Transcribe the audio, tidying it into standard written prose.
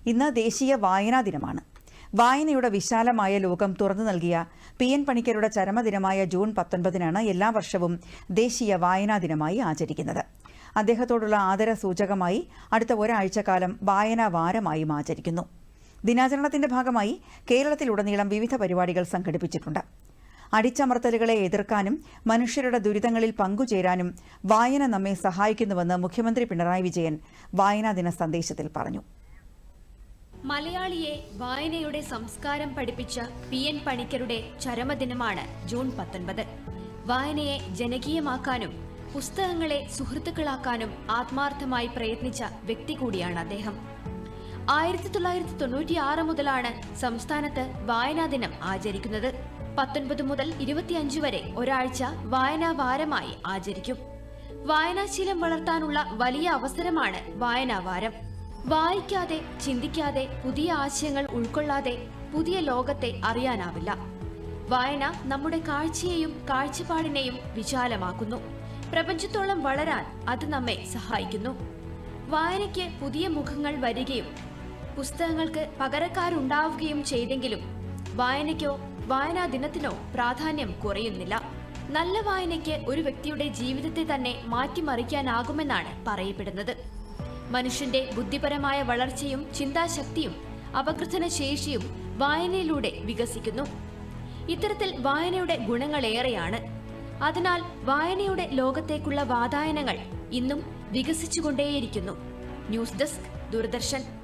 ഇന്ന് ദേശീയ വായനാ ദിനമാണ്. വായനയുടെ വിശാലമായ ലോകം തുറന്നു നൽകിയ PN പണിക്കരുടെ ചരമദിനമായ ജൂൺ 19 എല്ലാ വർഷവും ദേശീയ വായനാ ദിനമായി ആചരിക്കുന്നത്. അദ്ദേഹത്തോടുള്ള ആദരസൂചകമായി അടുത്ത ഒരാഴ്ചക്കാലം വായനാ വാരമായും ആചരിക്കുന്നു. ദിനാചരണത്തിന്റെ ഭാഗമായി കേരളത്തിലുടനീളം വിവിധ പരിപാടികൾ സംഘടിപ്പിച്ചിട്ടുണ്ട്. അടിച്ചമർത്തലുകളെ എതിർക്കാനും മനുഷ്യരുടെ ദുരിതങ്ങളിൽ പങ്കുചേരാനും വായന നമ്മെ സഹായിക്കുന്നുവെന്ന് മുഖ്യമന്ത്രി പിണറായി വിജയൻ വായനാ ദിന സന്ദേശത്തിൽ പറഞ്ഞു. മലയാളിയെ വായനയുടെ സംസ്കാരം പഠിപ്പിച്ച PN പണിക്കരുടെ ചരമദിനമാണ് ജൂൺ 19. വായനയെ ജനകീയമാക്കാനും പുസ്തകങ്ങളെ സുഹൃത്തുക്കളാക്കാനും ആത്മാർത്ഥമായി പ്രയത്നിച്ച വ്യക്തി കൂടിയാണ് അദ്ദേഹം. 1996 മുതലാണ് സംസ്ഥാനത്ത് വായനാ ദിനം ആചരിക്കുന്നത്. 19 മുതൽ 25 വരെ ഒരാഴ്ച വായനാ വാരമായി ആചരിക്കും. വായനാശീലം വളർത്താനുള്ള വലിയ അവസരമാണ് വായനാ വാരം. വായിക്കാതെ, ചിന്തിക്കാതെ, പുതിയ ആശയങ്ങൾ ഉൾക്കൊള്ളാതെ പുതിയ ലോകത്തെ അറിയാനാവില്ല. വായന നമ്മുടെ കാഴ്ചയെയും കാഴ്ചപ്പാടിനെയും വിശാലമാക്കുന്നു. പ്രപഞ്ചത്തോളം വളരാൻ അത് നമ്മെ സഹായിക്കുന്നു. വായനയ്ക്ക് പുതിയ മുഖങ്ങൾ വരികയും പുസ്തകങ്ങൾക്ക് പകരക്കാരുണ്ടാവുകയും ചെയ്തെങ്കിലും വായനയ്ക്കോ വായനാ ദിനത്തിനോ പ്രാധാന്യം കുറയുന്നില്ല. നല്ല വായനയ്ക്ക് ഒരു വ്യക്തിയുടെ ജീവിതത്തെ തന്നെ മാറ്റിമറിക്കാനാകുമെന്നാണ് പറയപ്പെടുന്നത്. മനുഷ്യന്റെ ബുദ്ധിപരമായ വളർച്ചയും ചിന്താശക്തിയും അപഗ്രഥന ശേഷിയും വായനയിലൂടെ വികസിക്കുന്നു. ഇത്തരത്തിൽ വായനയുടെ ഗുണങ്ങളേറെയാണ്. അതിനാൽ വായനയുടെ ലോകത്തേക്കുള്ള വാതായനങ്ങൾ ഇന്നും വികസിച്ചുകൊണ്ടേയിരിക്കുന്നു. News desk, Doordarshan.